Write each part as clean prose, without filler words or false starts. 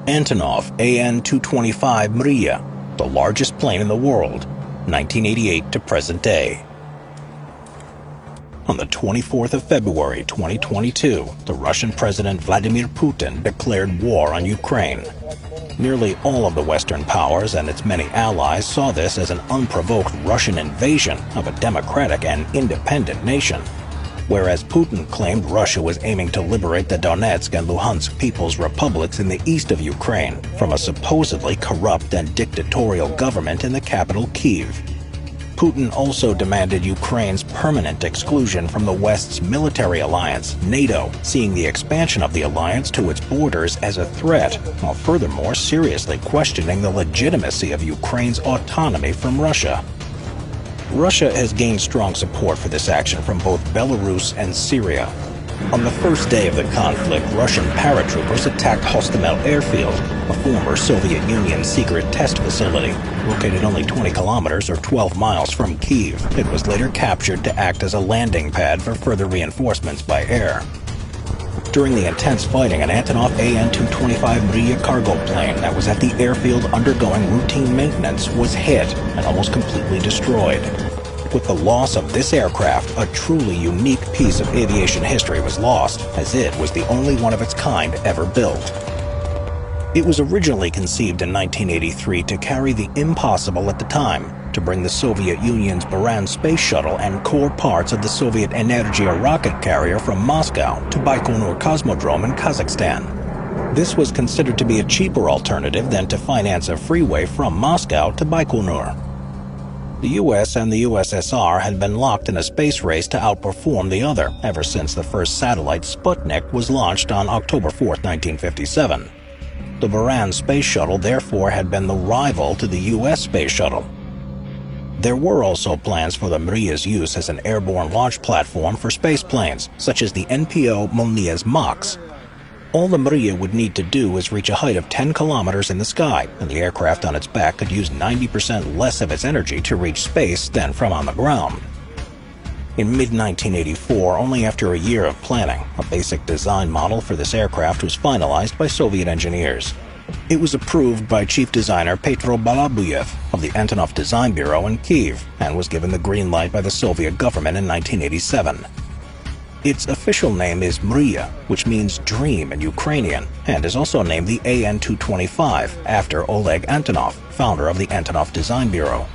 Antonov AN-225 Mriya, the largest plane in the world, 1988 to present day. On the 24th of February 2022, the Russian President Vladimir Putin declared war on Ukraine. Nearly all of the Western powers and its many allies saw this as an unprovoked Russian invasion of a democratic and independent nation. Whereas Putin claimed Russia was aiming to liberate the Donetsk and Luhansk People's Republics in the east of Ukraine from a supposedly corrupt and dictatorial government in the capital Kyiv. Putin also demanded Ukraine's permanent exclusion from the West's military alliance, NATO, seeing the expansion of the alliance to its borders as a threat, while furthermore seriously questioning the legitimacy of Ukraine's autonomy from Russia. Russia has gained strong support for this action from both Belarus and Syria. On the first day of the conflict, Russian paratroopers attacked Hostomel Airfield, a former Soviet Union secret test facility, located only 20 kilometers or 12 miles from Kyiv. It was later captured to act as a landing pad for further reinforcements by air. During the intense fighting, an Antonov AN-225 Mriya cargo plane that was at the airfield undergoing routine maintenance was hit and almost completely destroyed. With the loss of this aircraft, a truly unique piece of aviation history was lost, as it was the only one of its kind ever built. It was originally conceived in 1983 to carry the impossible at the time, to bring the Soviet Union's Buran space shuttle and core parts of the Soviet Energia rocket carrier from Moscow to Baikonur Cosmodrome in Kazakhstan. This was considered to be a cheaper alternative than to finance a freeway from Moscow to Baikonur. The US and the USSR had been locked in a space race to outperform the other ever since the first satellite Sputnik was launched on October 4, 1957. The Buran space shuttle therefore had been the rival to the US space shuttle. There were also plans for the Mriya's use as an airborne launch platform for space planes, such as the NPO Molniya's MAX. All the Mriya would need to do was reach a height of 10 kilometers in the sky, and the aircraft on its back could use 90% less of its energy to reach space than from on the ground. In mid-1984, only after a year of planning, a basic design model for this aircraft was finalized by Soviet engineers. It was approved by chief designer Petro Balabuyev of the Antonov Design Bureau in Kyiv and was given the green light by the Soviet government in 1987. Its official name is Mriya, which means dream in Ukrainian, and is also named the AN-225 after Oleg Antonov, founder of the Antonov Design Bureau.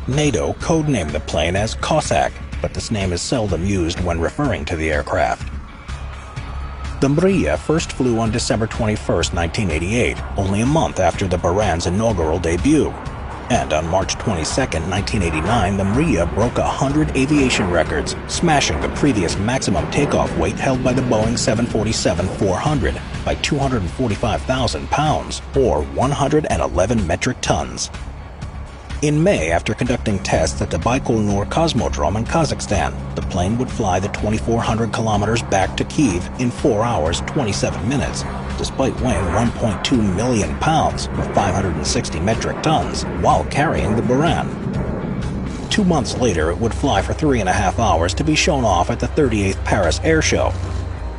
NATO codenamed the plane as Cossack, but this name is seldom used when referring to the aircraft. The Mriya first flew on December 21, 1988, only a month after the Buran's inaugural debut. And on March 22, 1989, the Mriya broke 100 aviation records, smashing the previous maximum takeoff weight held by the Boeing 747-400 by 245,000 pounds, or 111 metric tons. In May, after conducting tests at the Baikonur Cosmodrome in Kazakhstan, the plane would fly the 2,400 kilometers back to Kyiv in 4 hours, 27 minutes, despite weighing 1.2 million pounds, or 560 metric tons, while carrying the Buran. 2 months later, it would fly for 3.5 hours to be shown off at the 38th Paris Air Show.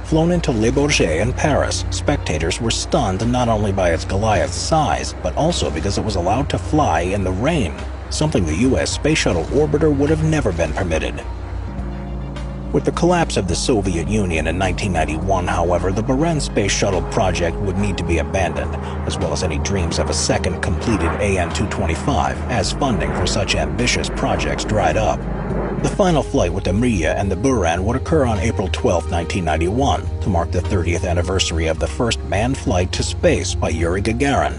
Flown into Le Bourget in Paris, spectators were stunned not only by its Goliath size, but also because it was allowed to fly in the rain, something the US Space Shuttle orbiter would have never been permitted. With the collapse of the Soviet Union in 1991, however, the Buran Space Shuttle project would need to be abandoned, as well as any dreams of a second completed AN-225, as funding for such ambitious projects dried up. The final flight with the Mriya and the Buran would occur on April 12, 1991, to mark the 30th anniversary of the first manned flight to space by Yuri Gagarin.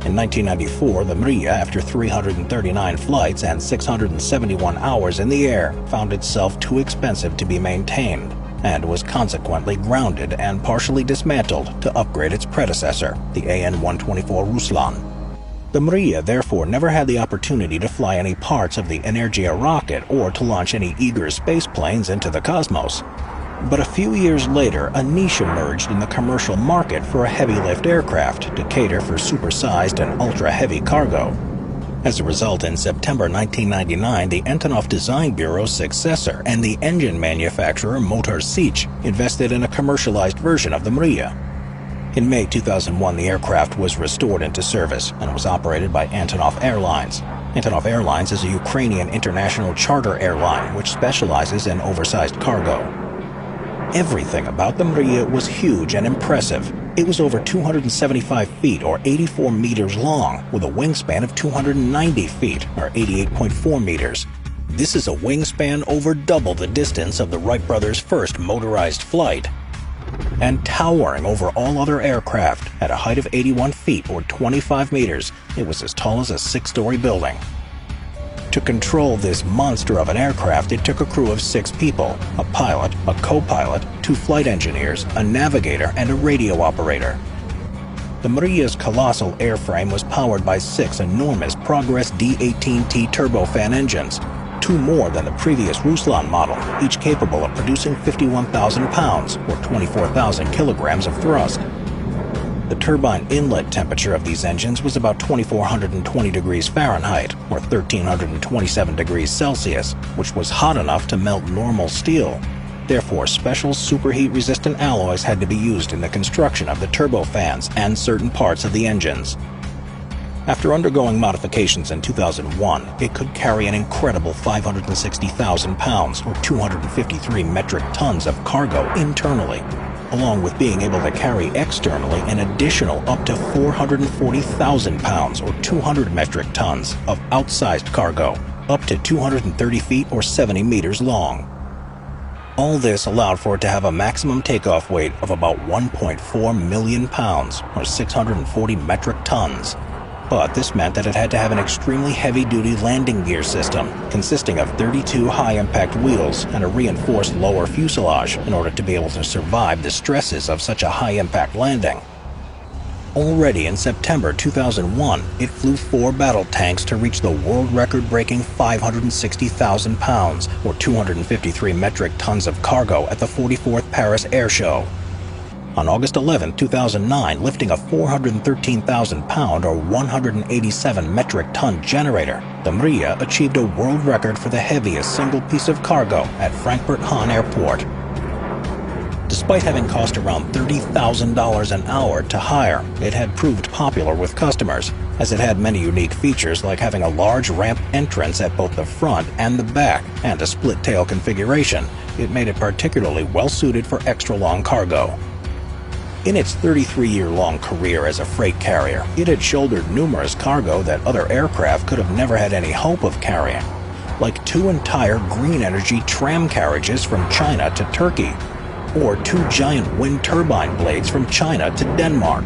In 1994, the Mriya, after 339 flights and 671 hours in the air, found itself too expensive to be maintained, and was consequently grounded and partially dismantled to upgrade its predecessor, the AN-124 Ruslan. The Mriya therefore never had the opportunity to fly any parts of the Energia rocket or to launch any eager space planes into the cosmos. But a few years later, a niche emerged in the commercial market for a heavy-lift aircraft to cater for supersized and ultra-heavy cargo. As a result, in September 1999, the Antonov Design Bureau's successor and the engine manufacturer Motor Sich invested in a commercialized version of the Mriya. In May 2001, the aircraft was restored into service and was operated by Antonov Airlines. Antonov Airlines is a Ukrainian international charter airline which specializes in oversized cargo. Everything about the Mriya was huge and impressive. It was over 275 feet or 84 meters long, with a wingspan of 290 feet or 88.4 meters. This is a wingspan over double the distance of the Wright brothers' first motorized flight. And towering over all other aircraft, at a height of 81 feet or 25 meters, it was as tall as a 6-story building. To control this monster of an aircraft, it took a crew of 6 people, a pilot, a co-pilot, 2 flight engineers, a navigator, and a radio operator. The Mriya's colossal airframe was powered by 6 enormous Progress D-18T turbofan engines, 2 more than the previous Ruslan model, each capable of producing 51,000 pounds, or 24,000 kilograms of thrust. The turbine inlet temperature of these engines was about 2,420 degrees Fahrenheit, or 1,327 degrees Celsius, which was hot enough to melt normal steel. Therefore, special superheat-resistant alloys had to be used in the construction of the turbofans and certain parts of the engines. After undergoing modifications in 2001, it could carry an incredible 560,000 pounds, or 253 metric tons of cargo internally, along with being able to carry externally an additional up to 440,000 pounds, or 200 metric tons, of outsized cargo, up to 230 feet or 70 meters long. All this allowed for it to have a maximum takeoff weight of about 1.4 million pounds, or 640 metric tons. But this meant that it had to have an extremely heavy-duty landing gear system, consisting of 32 high-impact wheels and a reinforced lower fuselage in order to be able to survive the stresses of such a high-impact landing. Already in September 2001, it flew 4 battle tanks to reach the world record-breaking 560,000 pounds, or 253 metric tons of cargo at the 44th Paris Air Show. On August 11, 2009, lifting a 413,000-pound or 187 metric ton generator, the Mriya achieved a world record for the heaviest single piece of cargo at Frankfurt-Hahn Airport. Despite having cost around $30,000 an hour to hire, it had proved popular with customers, as it had many unique features like having a large ramp entrance at both the front and the back, and a split-tail configuration. It made it particularly well-suited for extra-long cargo. In its 33-year-long career as a freight carrier, it had shouldered numerous cargo that other aircraft could have never had any hope of carrying, like 2 entire green energy tram carriages from China to Turkey, or 2 giant wind turbine blades from China to Denmark.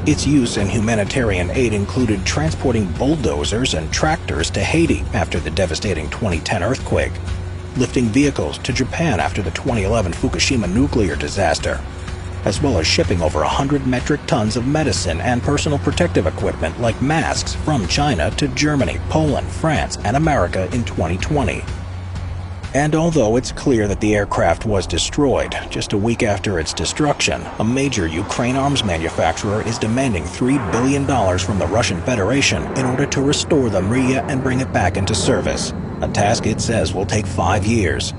Its use in humanitarian aid included transporting bulldozers and tractors to Haiti after the devastating 2010 earthquake, lifting vehicles to Japan after the 2011 Fukushima nuclear disaster, as well as shipping over 100 metric tons of medicine and personal protective equipment like masks from China to Germany, Poland, France, and America in 2020. And although it's clear that the aircraft was destroyed, just a week after its destruction, a major Ukraine arms manufacturer is demanding $3 billion from the Russian Federation in order to restore the Mriya and bring it back into service, a task it says will take 5 years.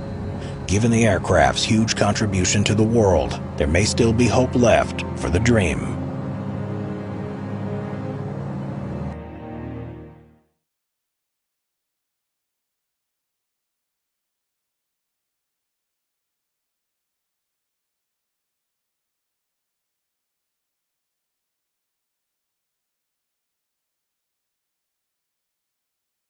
Given the aircraft's huge contribution to the world, there may still be hope left for the dream.